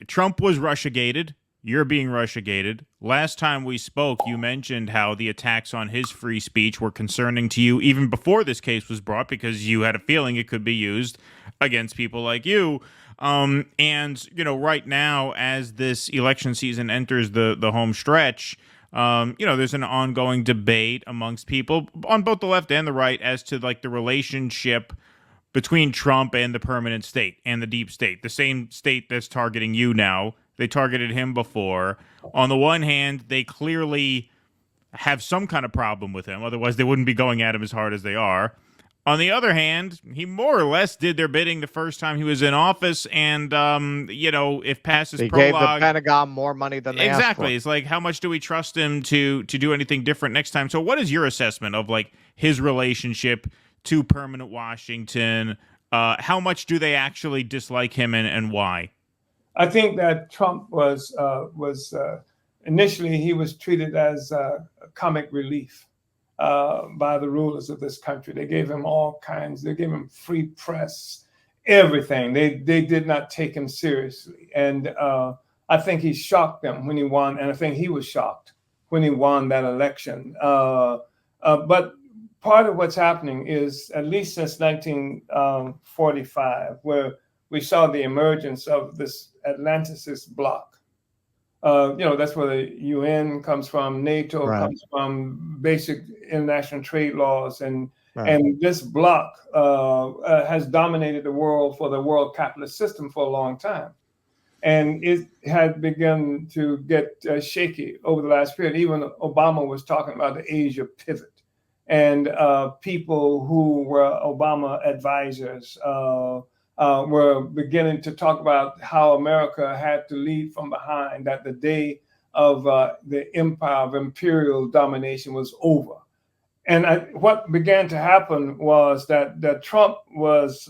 Trump was Russiagated. You're being Russiagated. Last time we spoke, you mentioned how the attacks on his free speech were concerning to you even before this case was brought because you had a feeling it could be used against people like you. And, right now, as this election season enters the home stretch, there's an ongoing debate amongst people on both the left and the right as to like the relationship between Trump and the permanent state and the deep state, the same state that's targeting you now. They targeted him before. On the one hand, they clearly have some kind of problem with him. Otherwise, they wouldn't be going at him as hard as they are. On the other hand, he more or less did their bidding the first time he was in office. And, if past his prologue... He gave the Pentagon more money than they asked for. It's like, how much do we trust him to do anything different next time? So what is your assessment of, like, his relationship to permanent Washington? How much do they actually dislike him and why? I think that Trump was initially he was treated as comic relief by the rulers of this country. They gave him all kinds. They gave him free press, everything. They did not take him seriously, and I think he shocked them when he won, and I think he was shocked when he won that election. But part of what's happening is, at least since 1945, where we saw the emergence of this Atlantist bloc. That's where the UN comes from, NATO comes from, basic international trade laws, and this bloc has dominated the world for the world capitalist system for a long time. And it had begun to get shaky over the last period. Even Obama was talking about the Asia pivot. And people who were Obama advisors were beginning to talk about how America had to lead from behind, that the day of the empire of imperial domination was over. And what began to happen was that Trump was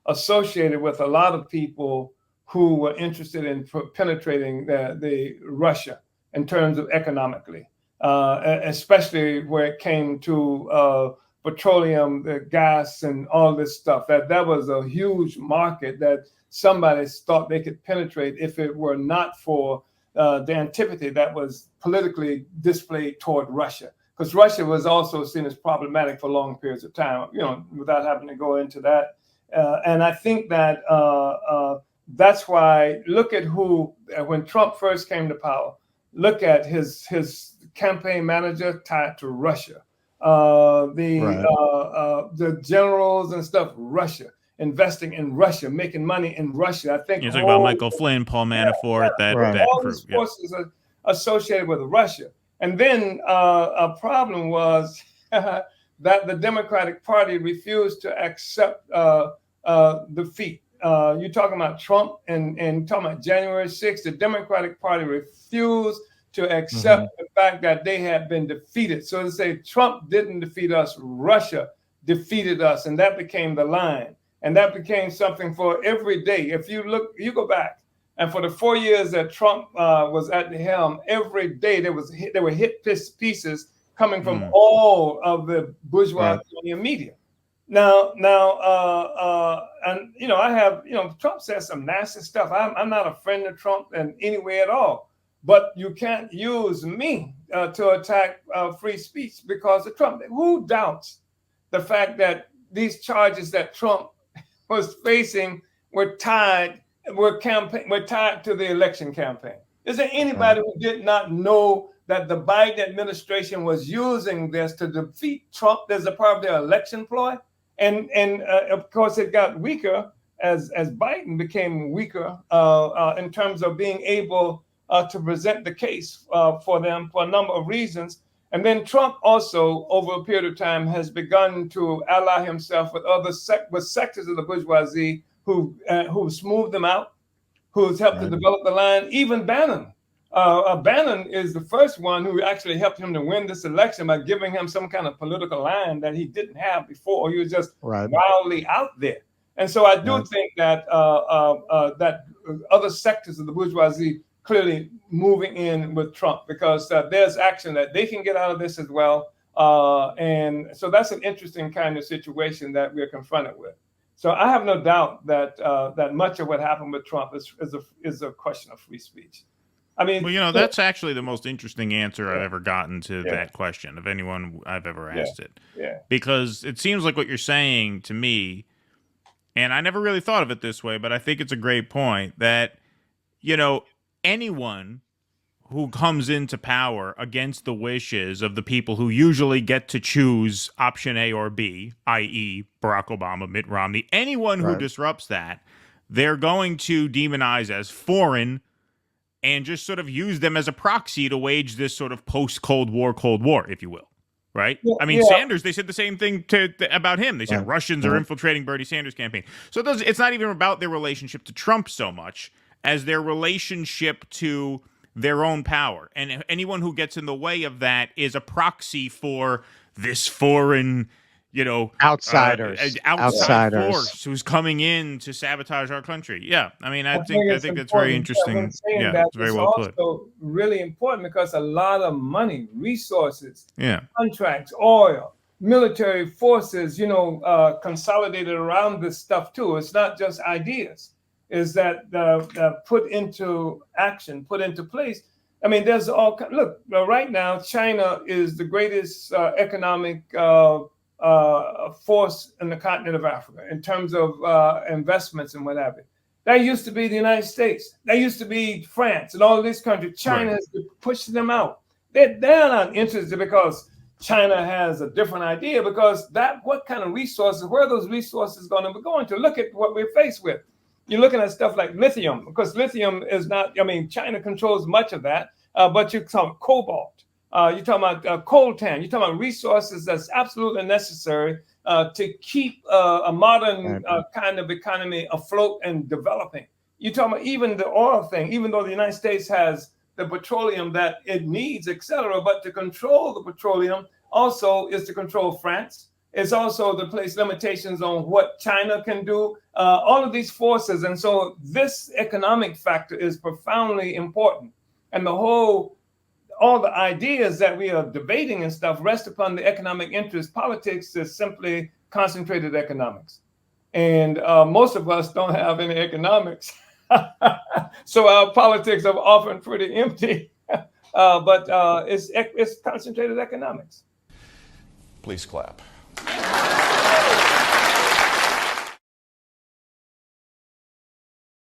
associated with a lot of people who were interested in penetrating the Russia in terms of economically. Especially where it came to petroleum, the gas, and all this stuff. That was a huge market that somebody thought they could penetrate if it were not for the antipathy that was politically displayed toward Russia. Because Russia was also seen as problematic for long periods of time, without having to go into that. And I think that that's why, look at when Trump first came to power, look at his campaign manager tied to Russia, the generals and stuff, Russia, investing in Russia, making money in Russia. I think you're talking about Michael Flynn, Paul Manafort, that all crew. these forces are associated with Russia. And then a problem was that the Democratic Party refused to accept defeat. You're talking about Trump and talking about January 6th. The Democratic Party refused to accept the fact that they had been defeated. So to say Trump didn't defeat us, Russia defeated us. And that became the line. And that became something for every day. If you look, you go back, and for the 4 years that Trump was at the helm, every day there were hit pieces coming from all of the bourgeois media. Now, and I have, Trump says some nasty stuff. I'm not a friend of Trump in any way at all. But you can't use me to attack free speech because of Trump. Who doubts the fact that these charges that Trump was facing were tied to the election campaign? Is there anybody who did not know that the Biden administration was using this to defeat Trump as a part of their election ploy? And of course, it got weaker as Biden became weaker in terms of being able to present the case for them for a number of reasons. And then Trump also, over a period of time, has begun to ally himself with sectors of the bourgeoisie who smoothed them out, who's helped to develop the line. Even Bannon. Bannon is the first one who actually helped him to win this election by giving him some kind of political line that he didn't have before. He was just wildly out there. And so I do think that that other sectors of the bourgeoisie clearly moving in with Trump, because there's action that they can get out of this as well. And so that's an interesting kind of situation that we're confronted with. So I have no doubt that that much of what happened with Trump is a question of free speech. I mean, well, that's actually the most interesting answer I've ever gotten to that question of anyone I've ever asked it. Yeah. Because it seems like what you're saying to me, and I never really thought of it this way, but I think it's a great point that, anyone who comes into power against the wishes of the people who usually get to choose option A or B, i.e. Barack Obama, Mitt Romney, anyone who disrupts that, they're going to demonize as foreign and just sort of use them as a proxy to wage this sort of post-Cold War, if you will. Right? Yeah, I mean, Sanders, they said the same thing about him. They said Russians are infiltrating Bernie Sanders' campaign. So it's not even about their relationship to Trump so much as their relationship to their own power. And anyone who gets in the way of that is a proxy for this foreign, outsiders, outside force who's coming in to sabotage our country. Yeah, I mean, I think that's very interesting. Yeah, it's very well put. Also really important because a lot of money, resources, yeah, contracts, oil, military forces, consolidated around this stuff too. It's not just ideas. Is that put into action, put into place? I mean, there's look, right now, China is the greatest economic force in the continent of Africa in terms of investments and what have you. That used to be the United States. That used to be France and all of these countries. China has pushed them out. They're not interested because China has a different idea, because what kind of resources, where are those resources going to be going to? Look at what we're faced with. You're looking at stuff like lithium, because lithium is not, China controls much of that, but you're talking cobalt, you're talking about coltan, you're talking about resources that's absolutely necessary to keep a modern kind of economy afloat and developing. You're talking about even the oil thing, even though the United States has the petroleum that it needs, et cetera, but to control the petroleum also is to control France. It's also to place limitations on what China can do, all of these forces. And so this economic factor is profoundly important. And all the ideas that we are debating and stuff rest upon the economic interest. Politics is simply concentrated economics. And most of us don't have any economics. So our politics are often pretty empty, but it's concentrated economics. Please clap.